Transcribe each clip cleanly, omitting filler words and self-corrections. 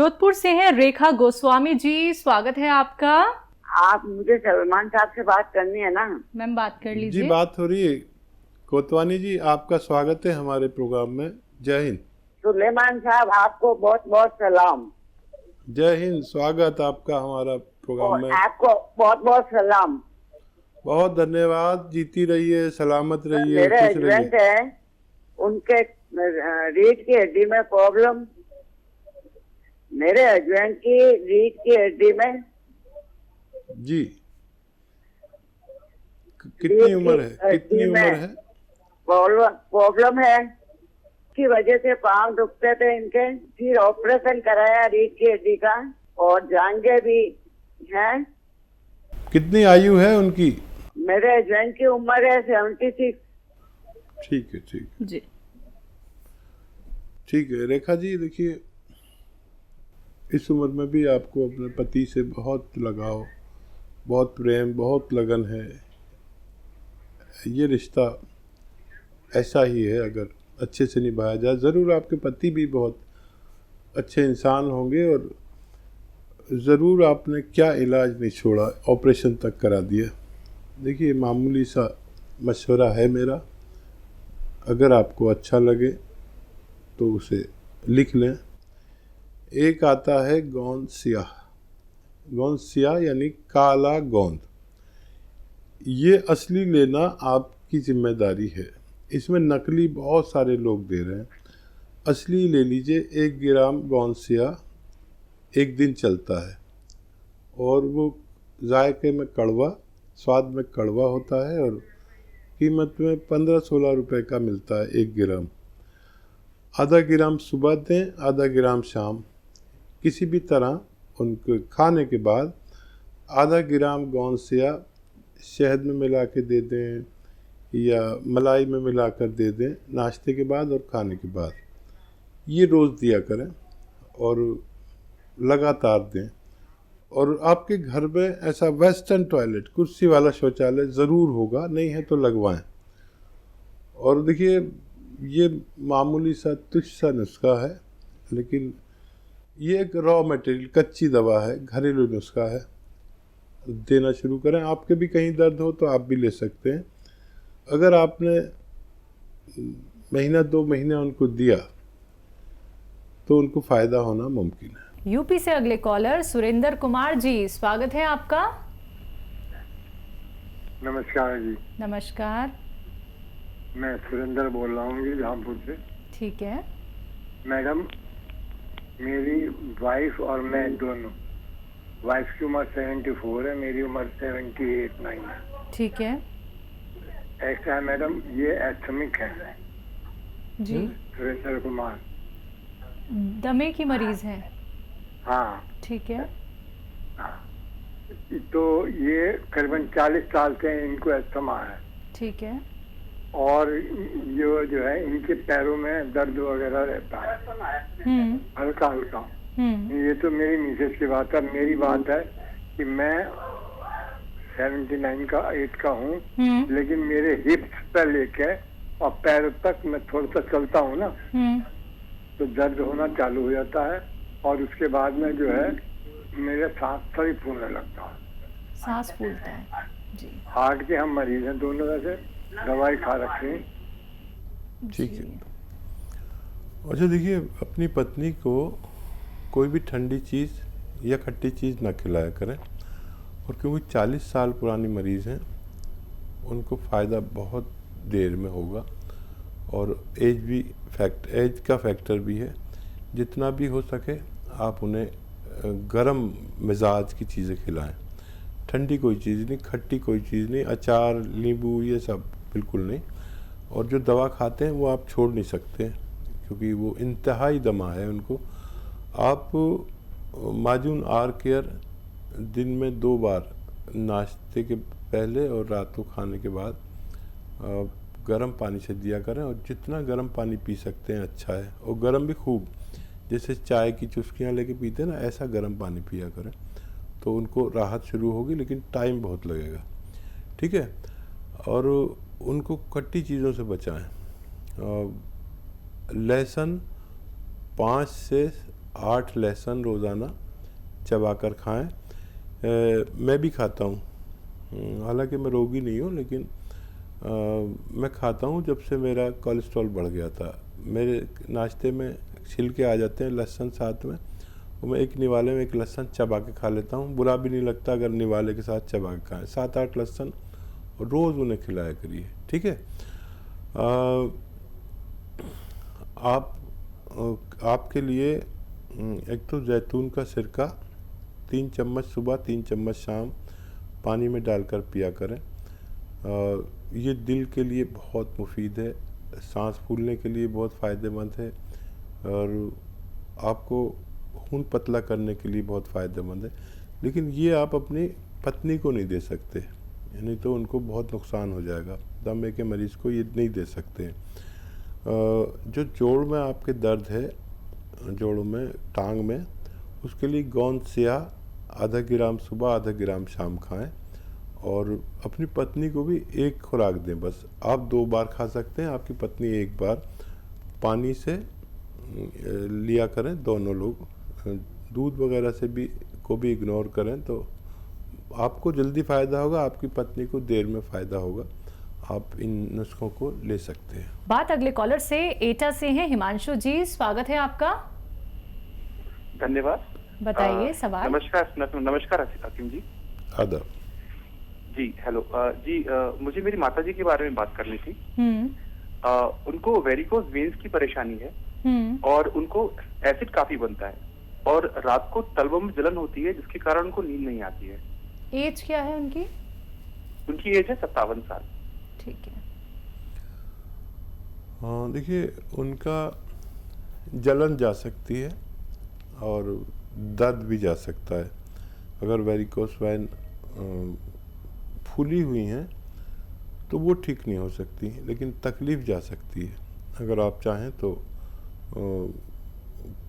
जोधपुर से हैं रेखा गोस्वामी जी, स्वागत है आपका। आप मुझे सलमान साहब से बात करनी है ना? मैम बात कर लीजिए। जी बात हो रही है। कोतवानी जी आपका स्वागत है हमारे प्रोग्राम में। जय हिंद। सुलेमान साहब आपको बहुत बहुत सलाम। जय हिंद, स्वागत आपका हमारा प्रोग्राम में। आपको बहुत बहुत सलाम। बहुत धन्यवाद। जीती रहिए, सलामत रहिए, मेरे खुश हस्बैंड रहिए। है, उनके रीढ़ की हड्डी में प्रॉब्लम। मेरे हस्बैंड की रीढ़ की हड्डी में जी कितनी उम्र है? कितनी उम्र है? प्रॉब्लम है की वजह से पांव दुखते थे इनके। फिर ऑपरेशन कराया रीढ़ की हड्डी का, और जांघें भी हैं। कितनी आयु है उनकी? मेरे हस्बैंड की उम्र है 76। ठीक है, ठीक जी ठीक है। रेखा जी देखिए, इस उम्र में भी आपको अपने पति से बहुत लगाव, बहुत प्रेम, बहुत लगन है। ये रिश्ता ऐसा ही है, अगर अच्छे से निभाया जाए। ज़रूर आपके पति भी बहुत अच्छे इंसान होंगे, और ज़रूर आपने क्या इलाज नहीं छोड़ा, ऑपरेशन तक करा दिया। देखिए, मामूली सा मशवरा है मेरा, अगर आपको अच्छा लगे तो उसे लिख लें। एक आता है गोंद स्याह। गोंद स्याह यानी काला गोंद। ये असली लेना आपकी जिम्मेदारी है। इसमें नकली बहुत सारे लोग दे रहे हैं। असली ले लीजिए। 1 ग्राम गोंद स्याह 1 दिन चलता है, और वो जायके में कड़वा, स्वाद में कड़वा होता है, और कीमत में 15-16 रुपए का मिलता है 1 ग्राम। आधा ग्राम सुबह दें, आधा ग्राम शाम। किसी भी तरह उनको खाने के बाद आधा ग्राम गोंद स्याह शहद में मिला के दे दें, या मलाई में मिलाकर दे दें नाश्ते के बाद और खाने के बाद। ये रोज़ दिया करें और लगातार दें। और आपके घर में ऐसा वेस्टर्न टॉयलेट, कुर्सी वाला शौचालय ज़रूर होगा, नहीं है तो लगवाएं। और देखिए, ये मामूली सा तुच्छ सा नुस्खा है, लेकिन ये एक रॉ मटेरियल, कच्ची दवा है, घरेलू नुस्खा है। देना शुरू करें। आपके भी कहीं दर्द हो तो आप भी ले सकते हैं। अगर आपने महीना 2 महीने उनको दिया तो उनको फ़ायदा होना मुमकिन है। यूपी से अगले कॉलर सुरेंद्र कुमार जी, स्वागत है आपका। नमस्कार जी। नमस्कार। मैं सुरेंद्र बोल रहा हूँ जी, रामपुर से। ठीक है मैडम, मेरी वाइफ और मैं दोनों, वाइफ की उम्र 74 है, मेरी उम्र 78-9 है। ठीक है ऐसा है मैडम, ये एस्थमिक है जी। सुरेंद्र कुमार। दमे की मरीज है। हाँ ठीक है। तो ये करीबन 40 साल से इनको एस्थमा है। ठीक है। और ये जो है, इनके पैरों में दर्द वगैरह रहता है, हल्का हल्का। ये तो मेरी मिसेज की बात है। मेरी बात है कि मैं 79 का 8 का हूँ, लेकिन मेरे हिप्स पे लेके और पैर तक मैं थोड़ा सा चलता हूँ ना, तो दर्द होना चालू हो जाता है, और उसके बाद में जो है मेरे सांस थोड़ी फूलने लगता है। सांस फूलता है जी। हार्ट के हम मरीज हैं दोनों, वैसे दवाई खा रखे हैं। ठीक है। अच्छा देखिए, अपनी पत्नी को कोई भी ठंडी चीज़ या खट्टी चीज़ ना खिलाया करें। और क्योंकि 40 साल पुरानी मरीज़ हैं, उनको फ़ायदा बहुत देर में होगा। और एज का फैक्टर भी है। जितना भी हो सके आप उन्हें गरम मिजाज की चीज़ें खिलाएं। ठंडी कोई चीज़ नहीं, खट्टी कोई चीज़ नहीं, अचार, नींबू, ये सब बिल्कुल नहीं। और जो दवा खाते हैं वो आप छोड़ नहीं सकते, क्योंकि वो इंतहाई दमा है उनको। आप माजून आर केयर दिन में 2 बार, नाश्ते के पहले और रात को खाने के बाद, गर्म पानी से दिया करें। और जितना गर्म पानी पी सकते हैं अच्छा है, और गर्म भी खूब, जैसे चाय की चुस्कियाँ लेके पीते हैं ना, ऐसा गर्म पानी पिया करें, तो उनको राहत शुरू होगी, लेकिन टाइम बहुत लगेगा। ठीक है। और उनको खट्टी चीज़ों से बचाएं। लहसुन 5 से 8 लहसुन रोज़ाना चबाकर खाएं। मैं भी खाता हूँ, हालांकि मैं रोगी नहीं हूँ, लेकिन मैं खाता हूँ। जब से मेरा कोलेस्ट्रॉल बढ़ गया था, मेरे नाश्ते में छिलके आ जाते हैं लहसुन साथ में, वो मैं एक निवाले में एक लहसुन चबा के खा लेता हूँ। बुरा भी नहीं लगता अगर निवाले के साथ चबा के खाएँ। 7-8 लहसुन रोज़ उन्हें खिलाया करिए, ठीक है। आपके लिए एक तो जैतून का सिरका 3 चम्मच सुबह 3 चम्मच शाम पानी में डालकर पिया करें। ये दिल के लिए बहुत मुफीद है, सांस फूलने के लिए बहुत फ़ायदेमंद है, और आपको खून पतला करने के लिए बहुत फ़ायदेमंद है। लेकिन ये आप अपनी पत्नी को नहीं दे सकते, यानी तो उनको बहुत नुकसान हो जाएगा। दमे के मरीज़ को ये नहीं दे सकते। जो जोड़ में आपके दर्द है, जोड़ों में, टांग में, उसके लिए गोंद स्याह आधा ग्राम सुबह आधा ग्राम शाम खाएं, और अपनी पत्नी को भी एक खुराक दें। बस आप 2 बार खा सकते हैं, आपकी पत्नी 1 बार। पानी से लिया करें दोनों लोग, दूध वगैरह से भी इग्नोर करें, तो आपको जल्दी फ़ायदा होगा, आपकी पत्नी को देर में फ़ायदा होगा। आप इन नुस्खों को ले सकते हैं। बात अगले कॉलर से एटा से हैं। हिमांशु जी, स्वागत है आपका। धन्यवाद। बताइए सवाल। नमस्कार हकीम जी। आदाब जी। हेलो जी, मुझे मेरी माता जी के बारे में बात करनी थी। उनको वेरिकोज वेन्स की परेशानी है, और उनको एसिड काफी बनता है, और रात को तलवों में जलन होती है, जिसके कारण उनको नींद नहीं आती है। एज क्या है उनकी? उनकी एज है 57 साल। ठीक है। हाँ, देखिए, उनका जलन जा सकती है और दर्द भी जा सकता है। अगर वेरिकोस वेन फूली हुई हैं तो वो ठीक नहीं हो सकती, लेकिन तकलीफ़ जा सकती है। अगर आप चाहें तो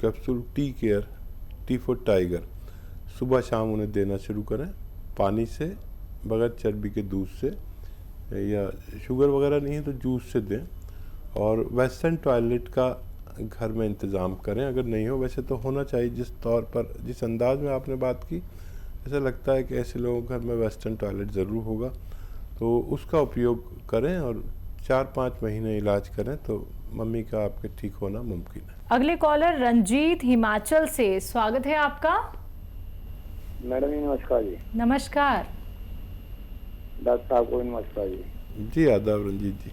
कैप्सूल टी फॉर टाइगर सुबह शाम उन्हें देना शुरू करें, पानी से, बगैर चर्बी के दूध से, या शुगर वगैरह नहीं है तो जूस से दें। और वेस्टर्न टॉयलेट का घर में इंतज़ाम करें, अगर नहीं हो, वैसे तो होना चाहिए। जिस तौर पर, जिस अंदाज में आपने बात की, ऐसा लगता है कि ऐसे लोगों के घर में वेस्टर्न टॉयलेट ज़रूर होगा, तो उसका उपयोग करें और 4-5 महीने इलाज करें तो मम्मी का आपके ठीक होना मुमकिन है। अगले कॉलर रंजीत हिमाचल से, स्वागत है आपका। मैडम जी नमस्कार जी। नमस्कार। डॉक्टर साहब को नमस्कार जी। जी आदाब रंजीत जी।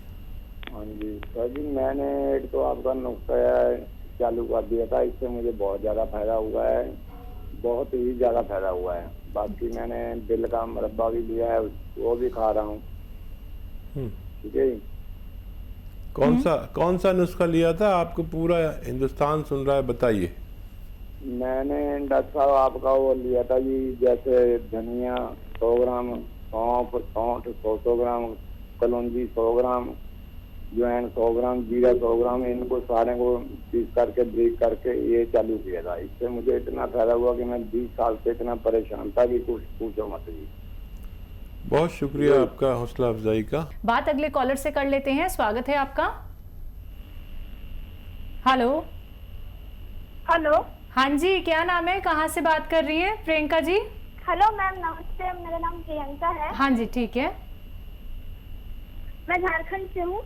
हाँ जी सर जी, मैंने एक तो आपका नुस्खा चालू कर दिया था, इससे मुझे बहुत ज़्यादा फायदा हुआ है, बहुत ही ज़्यादा फायदा हुआ है। बाकी मैंने दिल का मुरब्बा भी लिया है, वो भी खा रहा हूँ। ठीक है। कौन सा नुस्खा लिया था? आपको पूरा हिंदुस्तान सुन रहा है, बताइए। मैंने डॉक्टर साहब आपका वो लिया था जी, जैसे धनिया 100 ग्राम, सौंठ 100 ग्राम, कलौंजी 100 ग्राम, ज्वाइन 100 ग्राम, जीरा 100 ग्राम, इनको सारे को पीस करके ब्रेक करके ये चालू किया था। इससे मुझे इतना फायदा हुआ कि मैं 20 साल से इतना परेशान था कि कुछ पूछो मत जी। बहुत शुक्रिया आपका हौसला अफजाई का। बात अगले कॉलर से कर लेते हैं, स्वागत है आपका। हेलो। हेलो। हाँ जी, क्या नाम है, कहाँ से बात कर रही है? प्रियंका जी। हेलो मैम, नमस्ते, मेरा नाम प्रियंका है। हाँ जी, ठीक है। मैं झारखंड से हूँ।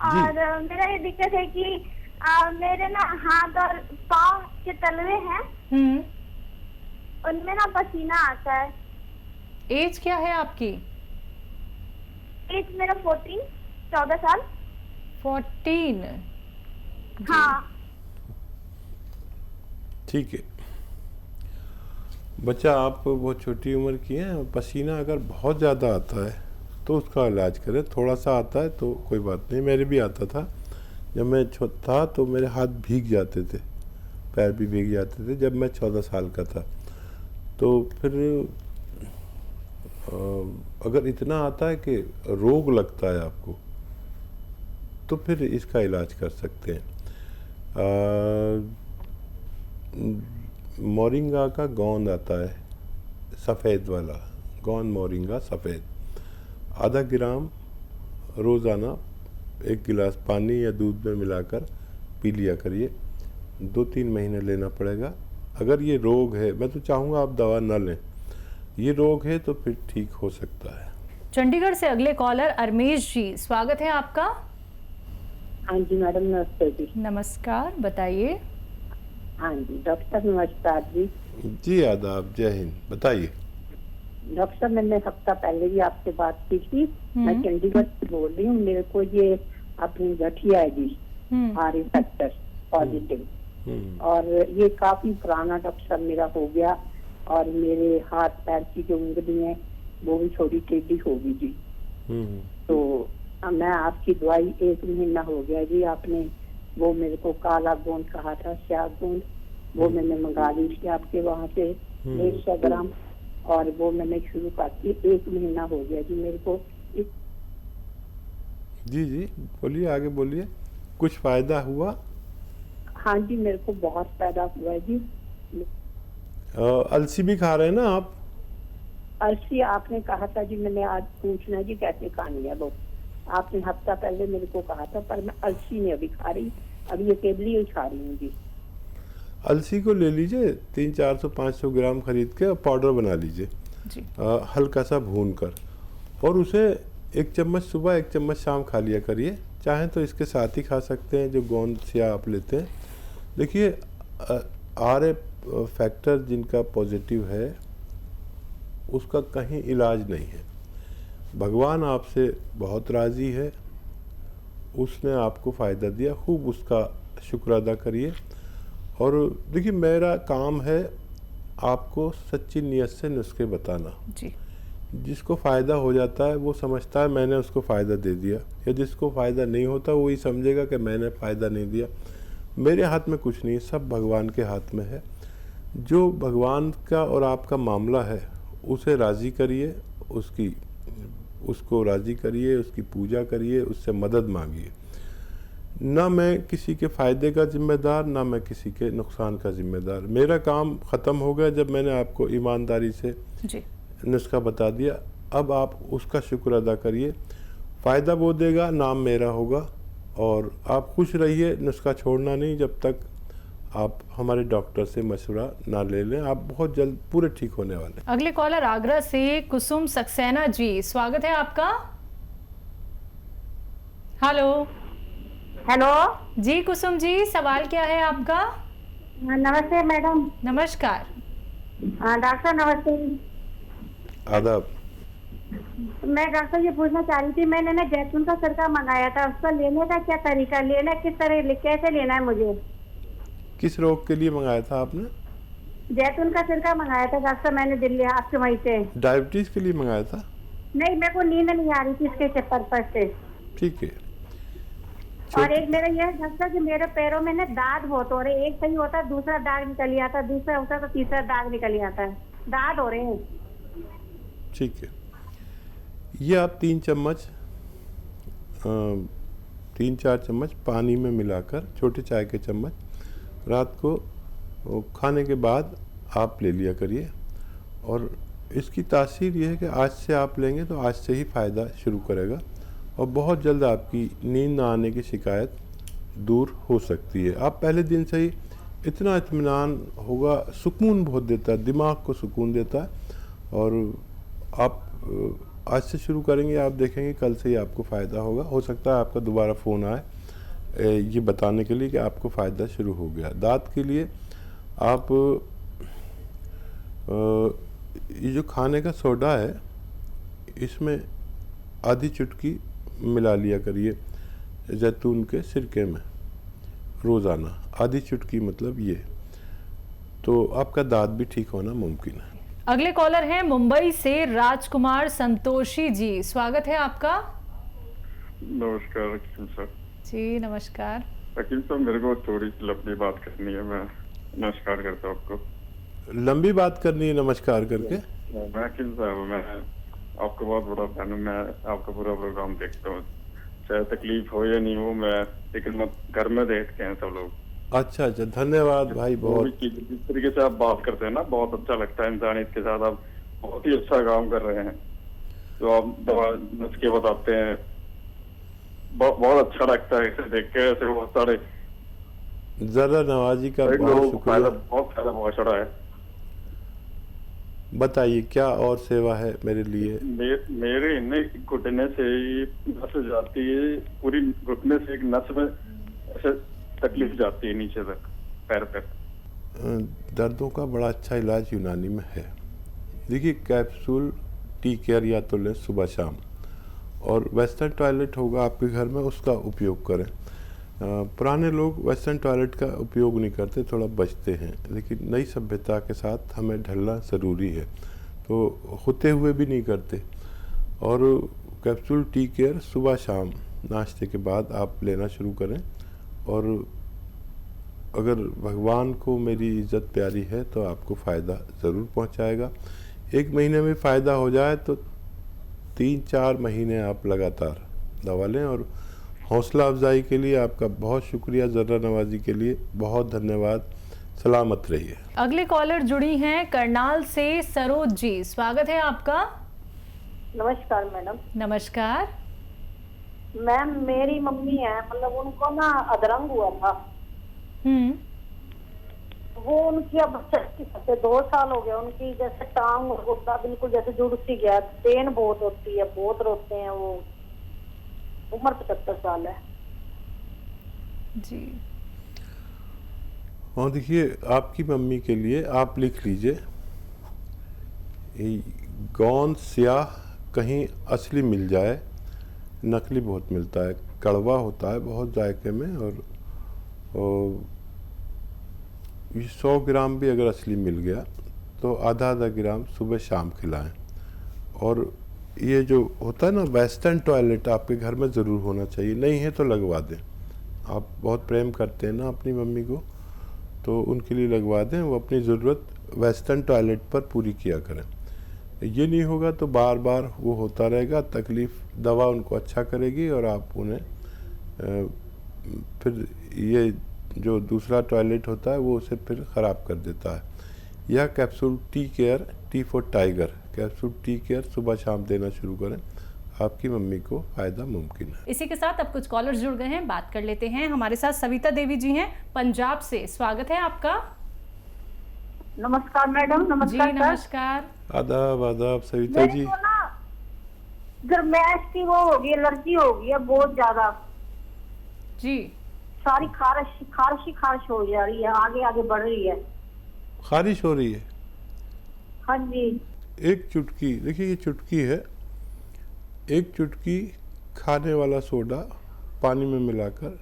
और मेरा ये दिक्कत है कि मेरे ना हाथ और पाँव के तलवे हैं, उनमें ना पसीना आता है। एज क्या है आपकी? एज मेरा 14 साल। 14? हाँ। ठीक है बच्चा, आप बहुत छोटी उम्र की हैं, पसीना अगर बहुत ज़्यादा आता है तो उसका इलाज करें। थोड़ा सा आता है तो कोई बात नहीं, मेरे भी आता था। जब मैं छोटा था तो मेरे हाथ भीग जाते थे, पैर भी भीग जाते थे, जब मैं 14 साल का था। तो फिर अगर इतना आता है कि रोग लगता है आपको, तो फिर इसका इलाज कर सकते हैं। मोरिंगा का गोंद आता है, सफ़ेद वाला गोंद, मोरिंगा सफ़ेद, आधा ग्राम रोज़ाना 1 गिलास पानी या दूध में मिलाकर पी लिया करिए। 2-3 महीने लेना पड़ेगा। अगर ये रोग है, मैं तो चाहूँगा आप दवा न लें, ये रोग है तो फिर ठीक हो सकता है। चंडीगढ़ से अगले कॉलर अरमेश जी, स्वागत है आपका। हाँ जी मैडम, नमस्ते जी। नमस्कार, बताइए। हाँ जी डॉक्टर साहब नमस्कार जी। जी आदाब, जय हिंद, बताइए। डॉक्टर साहब मैंने हफ्ता पहले भी आपसे बात की थी। मैं चंडीगढ़ से बोल रही हूँ। मेरे को ये अपनी गठिया है जी, आर फैक्टर पॉजिटिव, और ये काफी पुराना डॉक्टर साहब मेरा हो गया, और मेरे हाथ पैर की जो उंगली है वो भी थोड़ी टेढ़ी होगी जी। तो मैं आपकी दवाई 1 महीना हो गया जी। आपने वो मेरे को काला गोंद कहा था, श्याग गोंद, वो मैंने मंगा ली थी आपके वहाँ से 150 ग्राम, और वो मैंने शुरू कर दी। 1 महीना हो गया जी मेरे को। जी जी बोलिए, आगे बोलिए। कुछ फायदा हुआ? हाँ जी मेरे को बहुत फायदा हुआ है जी। अलसी भी खा रहे हैं ना आप? अलसी आपने कहा था जी, मैंने आज पूछना जी कैसे खानी है वो। आपने हफ्ता पहले मेरे को कहा था, पर मैं अलसी नहीं अभी खा रही, अभी अकेली ही खा रही हूँ जी। अलसी को ले लीजिए, 300-400-500 ग्राम खरीद के पाउडर बना लीजिए, हल्का सा भून कर, और उसे 1 चम्मच सुबह 1 चम्मच शाम खा लिया करिए। चाहें तो इसके साथ ही खा सकते हैं जो गोंद स्या आप लेते हैं। देखिए आर फैक्टर जिनका पॉजिटिव है उसका कहीं इलाज नहीं है। भगवान आपसे बहुत राज़ी है, उसने आपको फ़ायदा दिया, खूब उसका शुक्र अदा करिए। और देखिए मेरा काम है आपको सच्ची नीयत से नुस्खे बताना जी। जिसको फ़ायदा हो जाता है वो समझता है मैंने उसको फ़ायदा दे दिया, या जिसको फ़ायदा नहीं होता वही समझेगा कि मैंने फ़ायदा नहीं दिया। मेरे हाथ में कुछ नहीं, सब भगवान के हाथ में है। जो भगवान का और आपका मामला है उसे राज़ी करिए, उसको राज़ी करिए, उसकी पूजा करिए, उससे मदद मांगिए। ना मैं किसी के फ़ायदे का ज़िम्मेदार, ना मैं किसी के नुकसान का ज़िम्मेदार। मेरा काम ख़त्म हो गया जब मैंने आपको ईमानदारी से नुस्खा बता दिया। अब आप उसका शुक्र अदा करिए, फ़ायदा वो देगा, नाम मेरा होगा। और आप खुश रहिए, नुस्खा छोड़ना नहीं जब तक आप हमारे डॉक्टर से मशवरा ना ले लें। आप बहुत जल्द पूरे ठीक होने वाले। अगले कॉलर आगरा से कुसुम सक्सेना जी, स्वागत है आपका। हेलो हेलो जी कुसुम जी, सवाल क्या है आपका? नमस्ते मैडम। नमस्कार। डॉक्टर नमस्ते। आदाब। मैं डॉक्टर ये पूछना चाह रही थी, मैंने ना जैतून का सिरका मंगाया था, उसका लेने का क्या तरीका, लेना किस तरह, कैसे लेना है मुझे? किस रोग के लिए मंगाया था आपने? जैतून का सिरका मंगाया था डॉक्टर, मैंने दिल्ली आपके वहीं से। डायबिटीज के लिए मंगाया था? नहीं, मेरे को नींद नहीं आ रही थी इसके चक्कर पर से। ठीक है। और एक मेरा यह है डॉक्टर कि मेरे पैरों में ना दाग बहुत हो रहे हैं, एक सही होता है दूसरा दाग निकल आता है, दूसरा होता है तो तीसरा दाग निकल आता है, दाग हो रहे हैं। ठीक है, ये आप 3-4 चम्मच पानी में मिलाकर, छोटे चाय के चम्मच, रात को खाने के बाद आप ले लिया करिए। और इसकी तासीर ये है कि आज से आप लेंगे तो आज से ही फ़ायदा शुरू करेगा, और बहुत जल्द आपकी नींद ना आने की शिकायत दूर हो सकती है। आप पहले दिन से ही इतना इत्मीनान होगा, सुकून बहुत देता है, दिमाग को सुकून देता है। और आप आज से शुरू करेंगे, आप देखेंगे कल से ही आपको फ़ायदा होगा। हो सकता है आपका दोबारा फ़ोन आए ये बताने के लिए कि आपको फ़ायदा शुरू हो गया। दांत के लिए आप ये जो खाने का सोडा है इसमें आधी चुटकी मिला लिया करिए जैतून के सिरके में रोज़ाना, आधी चुटकी मतलब ये, तो आपका दांत भी ठीक होना मुमकिन है। अगले कॉलर हैं मुंबई से राजकुमार संतोषी जी, स्वागत है आपका। नमस्कार वकील साहब। जी नमस्कार। वकील साहब मेरे को थोड़ी सी लंबी बात करनी है, मैं नमस्कार करता हूँ आपको। लंबी बात करनी है नमस्कार करके? वकील साहब मैं आपको बहुत बड़ा फैन हूँ, मैं आपका पूरा प्रोग्राम देखता हूँ, चाहे तकलीफ हो या नहीं हो, मैं लेकिन घर में देखते हैं सब लोग। अच्छा अच्छा, धन्यवाद भाई। बहुत जिस तरीके से आप बात करते हैं ना, बहुत अच्छा लगता है। इंसानियत के साथ आप बहुत ही अच्छा काम कर रहे हैं, जो आप दवा नुस्खे बताते हैं, बहुत अच्छा लगता है इसे देख के। ऐसे बहुत सारे जरा नवाजी का कई बहुत लोगों को शुक्रिया। बहुत फायदा पहुंचा है। बताइए क्या और सेवा है मेरे लिए? मेरे इन्हें घुटने से नस जाती है, पूरी घुटने से एक नस में ऐसे तकलीफ जाती है नीचे तक पैर पे। दर्दों का बड़ा अच्छा इलाज यूनानी में है। देखिए कैप्सूल टी केयर या तो लें सुबह शाम, और वेस्टर्न टॉयलेट होगा आपके घर में उसका उपयोग करें। पुराने लोग वेस्टर्न टॉयलेट का उपयोग नहीं करते, थोड़ा बचते हैं, लेकिन नई सभ्यता के साथ हमें ढलना ज़रूरी है, तो होते हुए भी नहीं करते। और कैप्सूल टी केयर सुबह शाम नाश्ते के बाद आप लेना शुरू करें, और अगर भगवान को मेरी इज़्ज़त प्यारी है तो आपको फ़ायदा ज़रूर पहुंचाएगा। 1 महीने में फ़ायदा हो जाए तो 3-4 महीने आप लगातार दवा लें। और हौसला अफजाई के लिए आपका बहुत शुक्रिया, ज़र्रा नवाजी के लिए बहुत धन्यवाद। सलामत रहिए। अगले कॉलर जुड़ी हैं करनाल से सरोज जी, स्वागत है आपका। नमस्कार मैडम। नमस्कार मैम, मेरी मम्मी है, मतलब उनको ना अधरंग हुआ था। वो उनकी अब 2 साल हो गए, उनकी जैसे टांग और गुर्दा बिल्कुल जैसे जुड़ सी गया, पेन बहुत होती है, बहुत रोते हैं वो। उम्र 75 साल है जी। और देखिए आपकी मम्मी के लिए आप लिख लीजिए, गोंद स्याह कहीं असली मिल जाए, नकली बहुत मिलता है, कड़वा होता है बहुत जायके में, और 100 ग्राम भी अगर असली मिल गया तो आधा ग्राम सुबह शाम खिलाएं। और ये जो होता है ना वेस्टर्न टॉयलेट आपके घर में ज़रूर होना चाहिए, नहीं है तो लगवा दें। आप बहुत प्रेम करते हैं ना अपनी मम्मी को, तो उनके लिए लगवा दें। वो अपनी ज़रूरत वेस्टर्न टॉयलेट पर पूरी किया करें। ये नहीं होगा तो बार बार वो होता रहेगा, तकलीफ़ दवा उनको अच्छा करेगी और आप उन्हें फिर ये जो दूसरा टॉयलेट होता है वो उसे फिर ख़राब कर देता है। यह capsule tea care, T for tiger capsule tea care सुबह शाम देना शुरू करें, आपकी मम्मी को फ़ायदा मुमकिन है। इसी के साथ अब कुछ कॉलर्स जुड़ गए हैं, बात कर लेते हैं। हमारे साथ सविता देवी जी हैं पंजाब से, स्वागत है आपका। नमस्कार मैडम। नमस्कार जी नमस्कार। आदाब आदाब सविता जी। मेरे को ना गर्मैश की वो होगी, एलर्जी हो गई है बहुत ज्यादा जी। सारी खारिश हो जा रही है, आगे आगे बढ़ रही है। खारिश हो रही है? हाँ जी। एक चुटकी, देखिए ये चुटकी है, एक चुटकी खाने वाला सोडा पानी में मिलाकर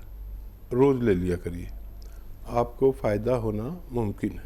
रोज़ ले लिया करिए, आपको फ़ायदा होना मुमकिन है।